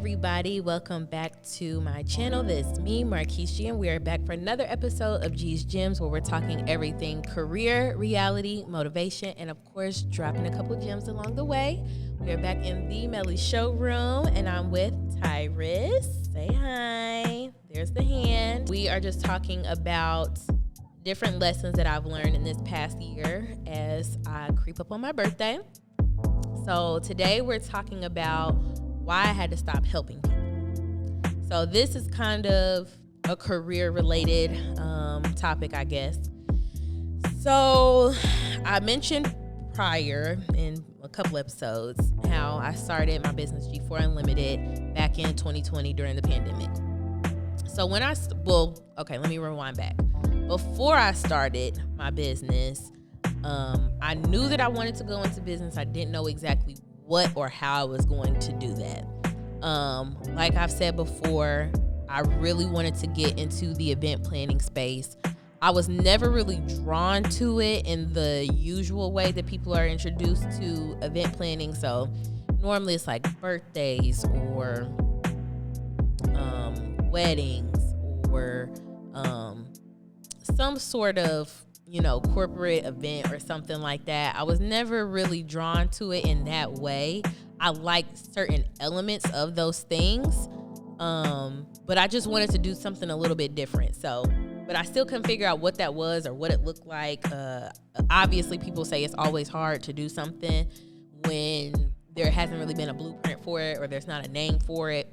everybody, welcome back to my channel. This is me, Marquise G, and we are back for another episode of G's Gems, where we're talking everything career, reality, motivation, and of course dropping a couple gems along the way. We are back in the Melly showroom, and I'm with Tyrus. Say hi. There's the hand. We are just talking about different lessons that I've learned in this past year as I creep up on my birthday. So today we're talking about why I had to stop helping people. So this is kind of a career-related topic, I guess. So I mentioned prior in a couple episodes how I started my business G4 Unlimited back in 2020 during the pandemic. So when let me rewind back. Before I started my business, I knew that I wanted to go into business. I didn't know exactly what or how I was going to do that. Like I've said before, I really wanted to get into the event planning space. I was never really drawn to it in the usual way that people are introduced to event planning. So normally it's like birthdays or weddings or some sort of corporate event or something like that. I was never really drawn to it in that way. I liked certain elements of those things, but I just wanted to do something a little bit different. But I still couldn't figure out what that was or what it looked like. Obviously, people say it's always hard to do something when there hasn't really been a blueprint for it or there's not a name for it.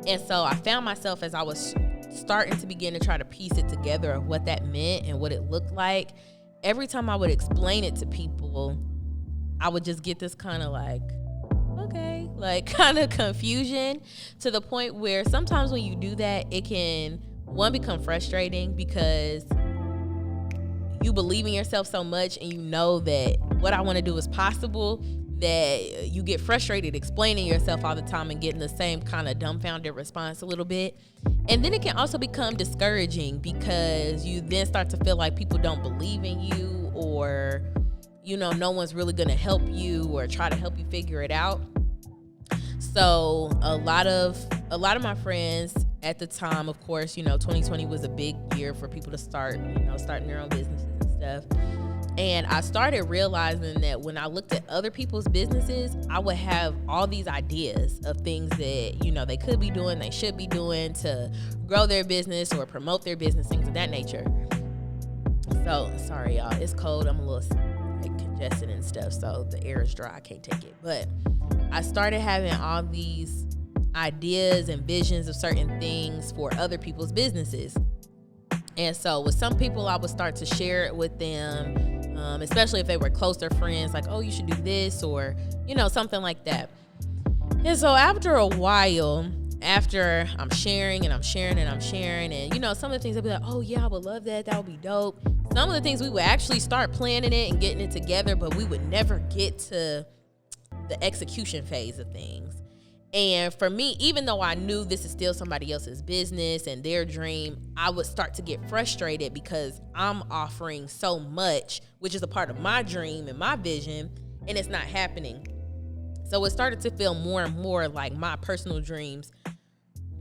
And so I found myself, as I was starting to begin to try to piece it together of what that meant and what it looked like, every time I would explain it to people, I would just get this kind of kind of confusion, to the point where sometimes when you do that, it can, one, become frustrating because you believe in yourself so much and you know that what I want to do is possible, that you get frustrated explaining yourself all the time and getting the same kind of dumbfounded response a little bit. And then it can also become discouraging because you then start to feel like people don't believe in you, or no one's really going to help you or try to help you figure it out. So a lot of my friends at the time, of course, 2020 was a big year for people to start, starting their own businesses and stuff. And I started realizing that when I looked at other people's businesses, I would have all these ideas of things that, they could be doing, they should be doing to grow their business or promote their business, things of that nature. So, sorry, y'all. It's cold. I'm a little congested and stuff, so the air is dry. I can't take it. But I started having all these ideas and visions of certain things for other people's businesses. And so with some people, I would start to share it with them, especially if they were closer friends, like, oh, you should do this, or, something like that. And so after a while, after I'm sharing and some of the things I'd be like, oh yeah, I would love that. That would be dope. Some of the things we would actually start planning it and getting it together, but we would never get to the execution phase of things. And for me, even though I knew this is still somebody else's business and their dream, I would start to get frustrated because I'm offering so much, which is a part of my dream and my vision, and it's not happening. So it started to feel more and more like my personal dreams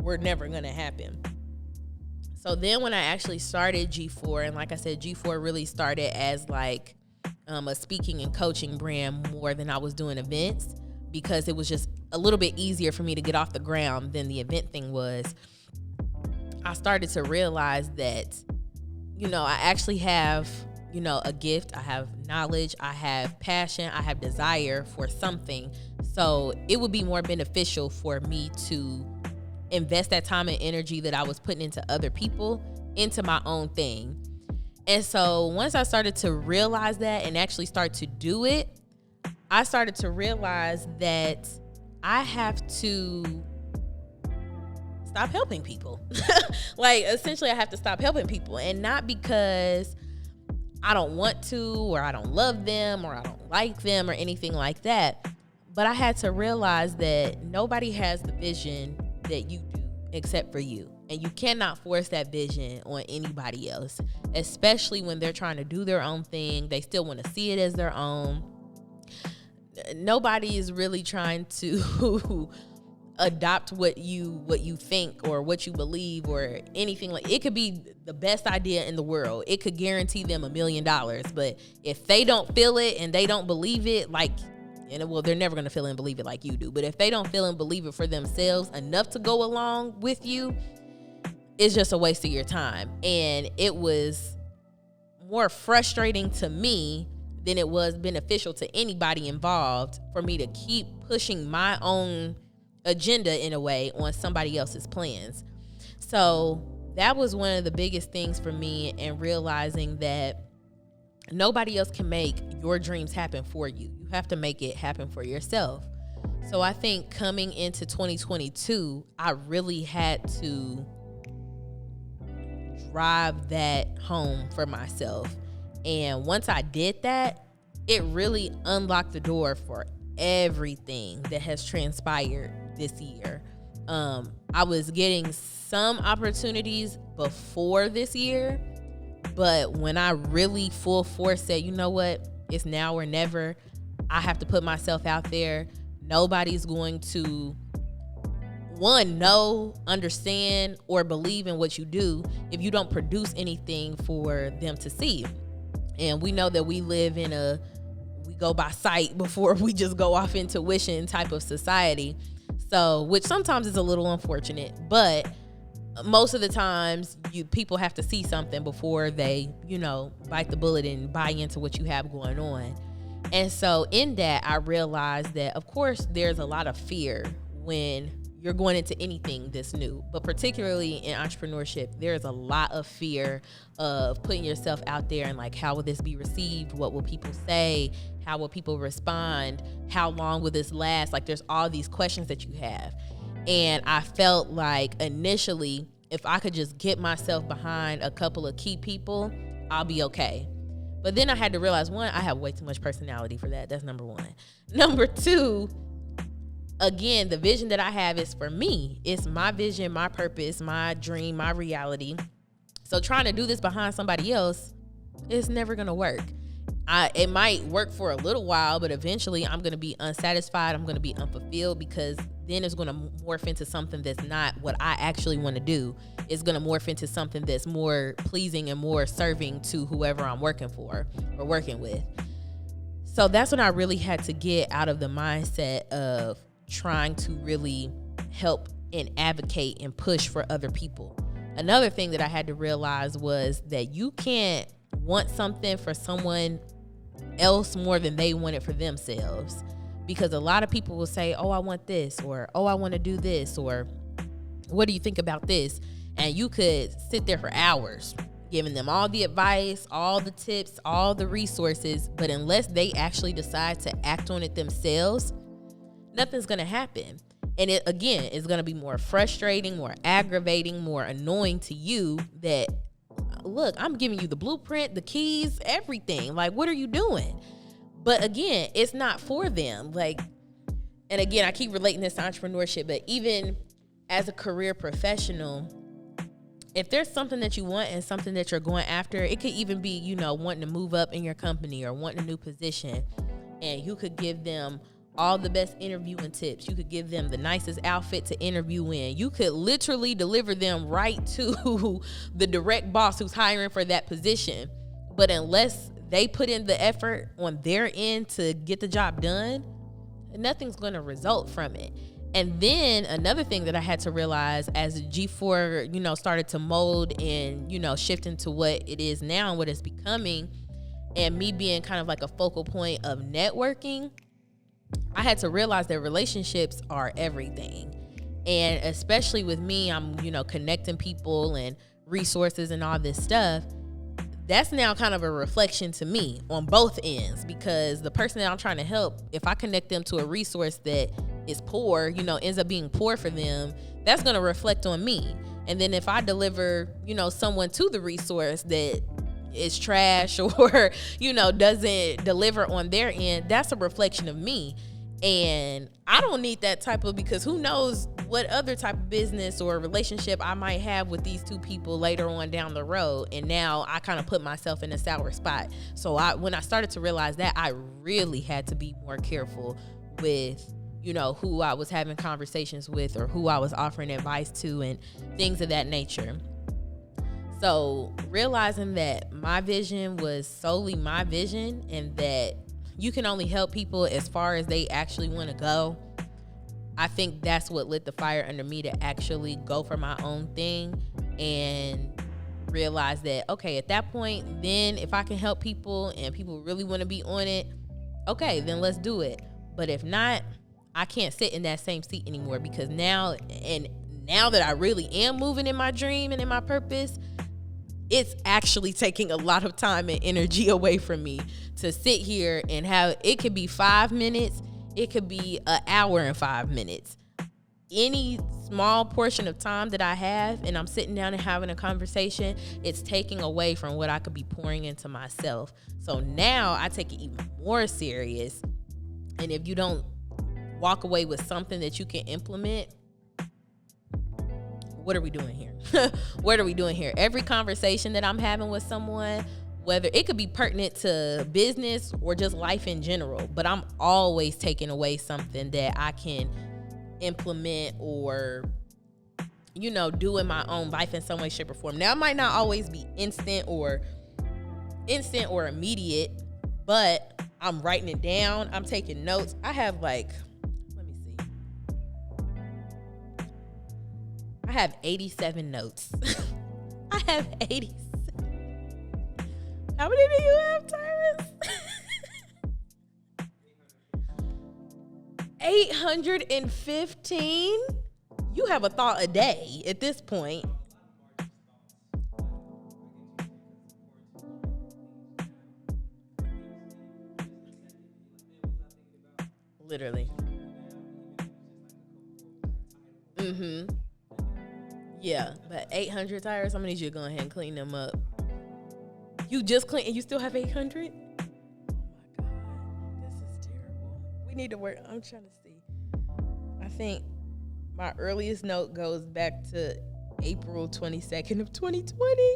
were never going to happen. So then when I actually started G4, and like I said, G4 really started as a speaking and coaching brand more than I was doing events, because it was just a little bit easier for me to get off the ground than the event thing was. I started to realize that, I actually have, a gift. I have knowledge, I have passion, I have desire for something. So it would be more beneficial for me to invest that time and energy that I was putting into other people into my own thing. And so once I started to realize that and actually start to do it, I started to realize that I have to stop helping people. Essentially, I have to stop helping people. And not because I don't want to, or I don't love them, or I don't like them, or anything like that. But I had to realize that nobody has the vision that you do except for you. And you cannot force that vision on anybody else, especially when they're trying to do their own thing. They still want to see it as their own. Nobody is really trying to adopt what you think or what you believe or anything. Like, it could be the best idea in the world. It could guarantee them $1 million, but if they don't feel it and they don't believe it, like, and well, they're never going to feel and believe it like you do, but if they don't feel and believe it for themselves enough to go along with you, it's just a waste of your time. And it was more frustrating to me than it was beneficial to anybody involved for me to keep pushing my own agenda in a way on somebody else's plans. So that was one of the biggest things for me, and realizing that nobody else can make your dreams happen for you. You have to make it happen for yourself. So I think coming into 2022, I really had to drive that home for myself. And once I did that, it really unlocked the door for everything that has transpired this year. I was getting some opportunities before this year, but when I really full force said, you know what, it's now or never, I have to put myself out there. Nobody's going to, one, know, understand, or believe in what you do if you don't produce anything for them to see. And we know that we live in we go by sight before we just go off intuition type of society. So, which sometimes is a little unfortunate, but most of the times people have to see something before they, bite the bullet and buy into what you have going on. And so in that, I realized that, of course, there's a lot of fear when you're going into anything that's new, but particularly in entrepreneurship, there's a lot of fear of putting yourself out there and like, how will this be received? What will people say? How will people respond? How long will this last? Like, there's all these questions that you have. And I felt like initially, if I could just get myself behind a couple of key people, I'll be okay. But then I had to realize, one, I have way too much personality for that. That's number one. Number two, again, the vision that I have is for me. It's my vision, my purpose, my dream, my reality. So trying to do this behind somebody else, it's never going to work. It might work for a little while, but eventually I'm going to be unsatisfied. I'm going to be unfulfilled, because then it's going to morph into something that's not what I actually want to do. It's going to morph into something that's more pleasing and more serving to whoever I'm working for or working with. So that's when I really had to get out of the mindset of trying to really help and advocate and push for other people. Another thing that I had to realize was that you can't want something for someone else more than they want it for themselves. Because a lot of people will say, oh, I want this, or, oh, I want to do this, or what do you think about this? And you could sit there for hours giving them all the advice, all the tips, all the resources, but unless they actually decide to act on it themselves, nothing's going to happen. And it, again, is going to be more frustrating, more aggravating, more annoying to you that, look, I'm giving you the blueprint, the keys, everything. Like, what are you doing? But again, it's not for them. Like, and again, I keep relating this to entrepreneurship, but even as a career professional, if there's something that you want and something that you're going after, it could even be, wanting to move up in your company or wanting a new position, and you could give them all the best interviewing tips. You could give them the nicest outfit to interview in. You could literally deliver them right to the direct boss who's hiring for that position. But unless they put in the effort on their end to get the job done, nothing's going to result from it. And then another thing that I had to realize as G4, started to mold and, shift into what it is now and what it's becoming, and me being kind of like a focal point of networking, I had to realize that relationships are everything. And especially with me, I'm, connecting people and resources and all this stuff. That's now kind of a reflection to me on both ends, because the person that I'm trying to help, if I connect them to a resource that is poor, ends up being poor for them, that's going to reflect on me. And then if I deliver, someone to the resource that is trash or, doesn't deliver on their end, that's a reflection of me. And I don't need that type of, because who knows what other type of business or relationship I might have with these two people later on down the road. And now I kind of put myself in a sour spot. So when I started to realize that, I really had to be more careful with who I was having conversations with or who I was offering advice to and things of that nature. So realizing that my vision was solely my vision and that you can only help people as far as they actually want to go, I think that's what lit the fire under me to actually go for my own thing and realize that, okay, at that point, then if I can help people and people really want to be on it, okay, then let's do it. But if not, I can't sit in that same seat anymore, because now that I really am moving in my dream and in my purpose, it's actually taking a lot of time and energy away from me to sit here and have, it could be 5 minutes, it could be an hour and 5 minutes. Any small portion of time that I have and I'm sitting down and having a conversation, it's taking away from what I could be pouring into myself. So now I take it even more serious. And if you don't walk away with something that you can implement, what are we doing here? What are we doing here? Every conversation that I'm having with someone, whether it could be pertinent to business or just life in general, but I'm always taking away something that I can implement or, do in my own life in some way, shape, or form. Now, it might not always be instant or immediate, but I'm writing it down. I'm taking notes. I have I have 87 notes. I have 87. How many do you have, Tyrus? 815? You have a thought a day at this point. Literally. Yeah, but 800 tires, I'm gonna need you to go ahead and clean them up. You just clean and you still have 800? Oh my God, this is terrible. We need to work. I'm trying to see. I think my earliest note goes back to April 22nd of 2020.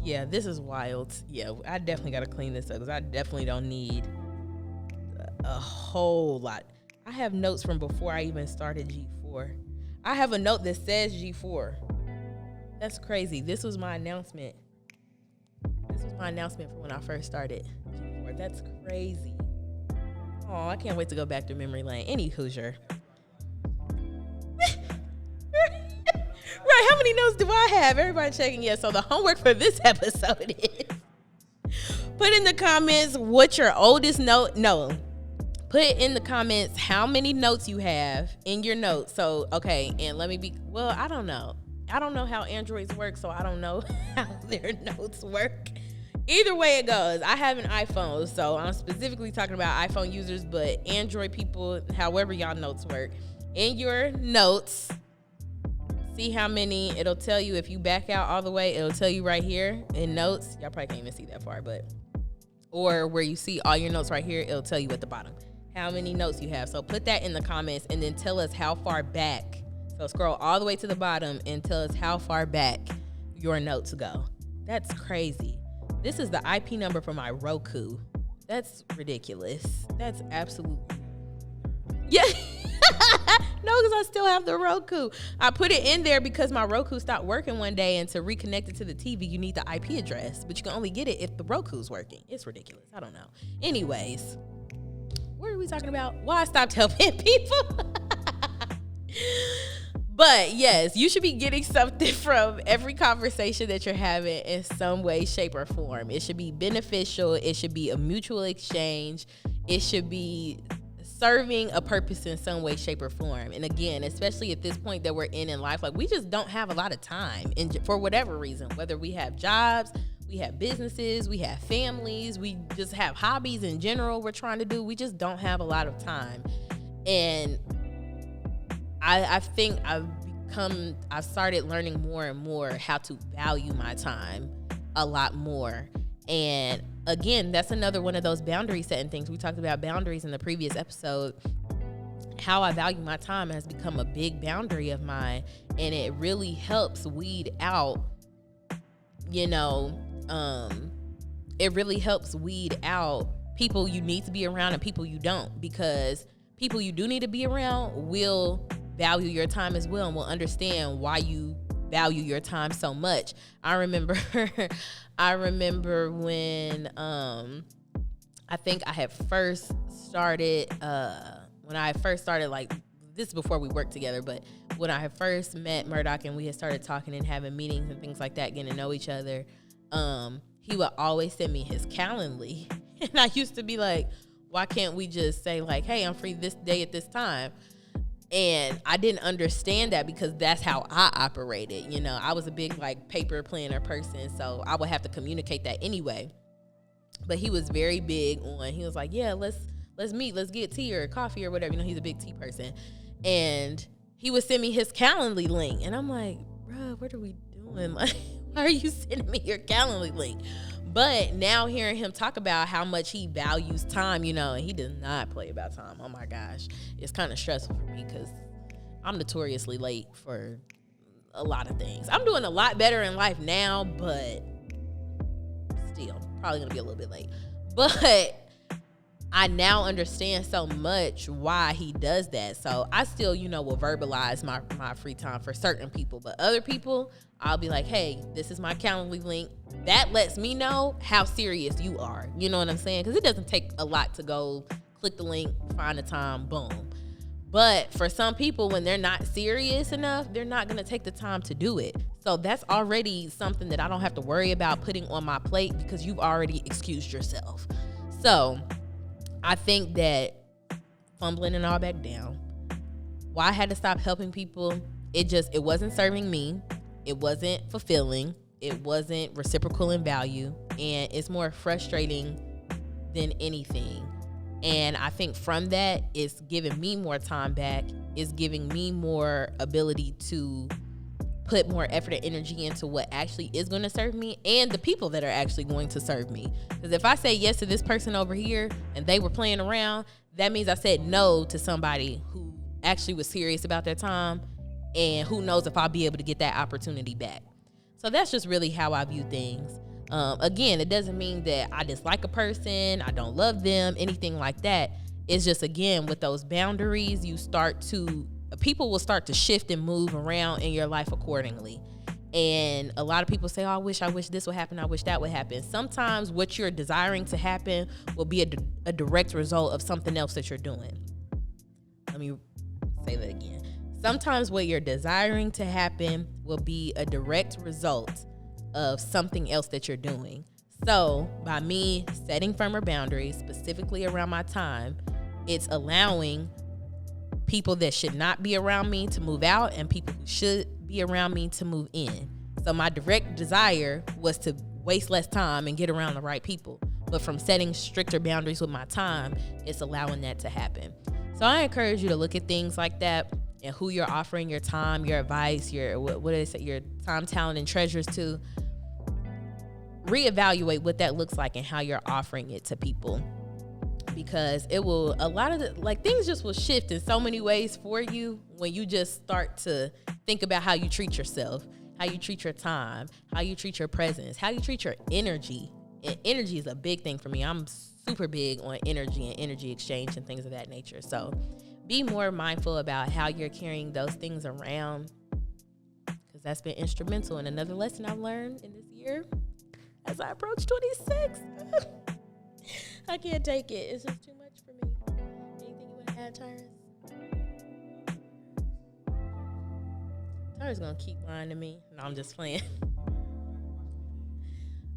Yeah, this is wild. Yeah, I definitely got to clean this up because I definitely don't need a whole lot. I have notes from before I even started G4. I have a note that says G4. That's crazy. This was my announcement. This was my announcement for when I first started G4. That's crazy. Oh, I can't wait to go back to memory lane. Any Hoosier. Right, how many notes do I have? Everybody checking. Yeah, so the homework for this episode is put in the comments what your oldest note. No. Put in the comments how many notes you have in your notes. So, okay, and let me be, well, I don't know. I don't know how Androids work, so I don't know how their notes work. Either way it goes, I have an iPhone, so I'm specifically talking about iPhone users, but Android people, however y'all notes work. In your notes, see how many, it'll tell you if you back out all the way, it'll tell you right here in notes. Y'all probably can't even see that far, but, or where you see all your notes right here, it'll tell you at the bottom how many notes you have. So put that in the comments and then tell us how far back. So scroll all the way to the bottom and tell us how far back your notes go. That's crazy. This is the IP number for my Roku. That's ridiculous. That's absolutely. Yeah. No, because I still have the Roku. I put it in there because my Roku stopped working one day, and to reconnect it to the TV, you need the IP address, but you can only get it if the Roku's working. It's ridiculous. I don't know. Anyways. What are we talking about? Why I stopped helping people? But yes, you should be getting something from every conversation that you're having in some way, shape, or form. It should be beneficial. It should be a mutual exchange. It should be serving a purpose in some way, shape, or form. And again, especially at this point that we're in life, like we just don't have a lot of time, and for whatever reason, whether we have jobs, we have businesses, we have families, we just have hobbies in general we're trying to do. We just don't have a lot of time. And I think I've started learning more and more how to value my time a lot more. And again, that's another one of those boundary setting things. We talked about boundaries in the previous episode. How I value my time has become a big boundary of mine, and it really helps weed out, it really helps weed out people you need to be around and people you don't, because people you do need to be around will value your time as well and will understand why you value your time so much. I remember when I think I had first started like, this is before we worked together, but when I had first met Murdoch and we had started talking and having meetings and things like that, getting to know each other, he would always send me his Calendly. And I used to be like, why can't we just say like, hey, I'm free this day at this time? And I didn't understand that because that's how I operated. You know, I was a big like paper planner person, so I would have to communicate that anyway. But he was very big on, he was like, yeah, let's meet, let's get tea or coffee or whatever. You know, he's a big tea person. And he would send me his Calendly link. And I'm like, bro, what are we doing? Like, why are you sending me your Calendly link? But now hearing him talk about how much he values time, you know, and he does not play about time. Oh my gosh. It's kind of stressful for me because I'm notoriously late for a lot of things. I'm doing a lot better in life now, but still probably going to be a little bit late. But I now understand so much why he does that. So I still, you know, will verbalize my free time for certain people. But other people, I'll be like, hey, this is my Calendly link. That lets me know how serious you are. You know what I'm saying? Because it doesn't take a lot to go click the link, find the time, boom. But for some people, when they're not serious enough, they're not going to take the time to do it. So that's already something that I don't have to worry about putting on my plate because you've already excused yourself. So I think that fumbling it all back down, why I had to stop helping people, it wasn't serving me. It wasn't fulfilling. It wasn't reciprocal in value. And it's more frustrating than anything. And I think from that, it's giving me more time back. It's giving me more ability to put more effort and energy into what actually is going to serve me and the people that are actually going to serve me. Because if I say yes to this person over here and they were playing around, that means I said no to somebody who actually was serious about their time, and who knows if I'll be able to get that opportunity back. So that's just really how I view things. Again, it doesn't mean that I dislike a person, I don't love them, anything like that. It's just, again, with those boundaries, people will start to shift and move around in your life accordingly. And a lot of people say, oh, I wish this would happen, I wish that would happen. Sometimes what you're desiring to happen will be a direct result of something else that you're doing. Let me say that again. Sometimes what you're desiring to happen will be a direct result of something else that you're doing. So by me setting firmer boundaries, specifically around my time, it's allowing people that should not be around me to move out and people who should be around me to move in. So my direct desire was to waste less time and get around the right people. But from setting stricter boundaries with my time, it's allowing that to happen. So I encourage you to look at things like that and who you're offering your time, your advice, your time, talent, and treasures to. Reevaluate what that looks like and how you're offering it to people. Because things just will shift in so many ways for you when you just start to think about how you treat yourself, how you treat your time, how you treat your presence, how you treat your energy. And energy is a big thing for me. I'm super big on energy and energy exchange and things of that nature. So be more mindful about how you're carrying those things around, because that's been instrumental. And another lesson I've learned in this year as I approach 26. I can't take it. It's just too much for me. Anything you want to add, Tyrus? Tyrus gonna keep lying to me. No, I'm just playing.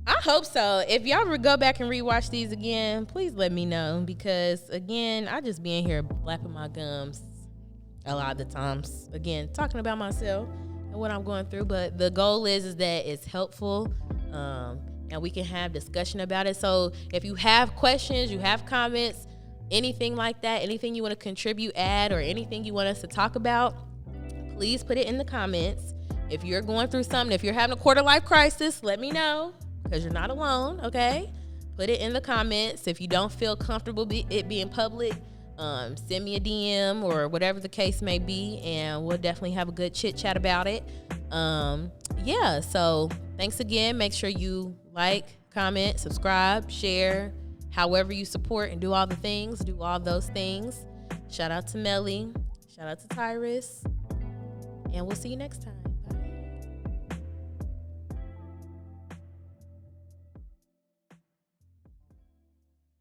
I hope so. If y'all would go back and rewatch these again, please let me know, because again, I just be in here flapping my gums a lot of the times. Again, talking about myself and what I'm going through. But the goal is that it's helpful. And we can have discussion about it. So if you have questions, you have comments, anything like that, anything you want to contribute, add, or anything you want us to talk about, please put it in the comments. If you're going through something, if you're having a quarter life crisis, let me know, because you're not alone, okay? Put it in the comments. If you don't feel comfortable it being public, send me a DM or whatever the case may be, and we'll definitely have a good chit chat about it. So thanks again. Make sure you like, comment, subscribe, share, however you support and do all those things. Shout out to Melly. Shout out to Tyrus. And we'll see you next time.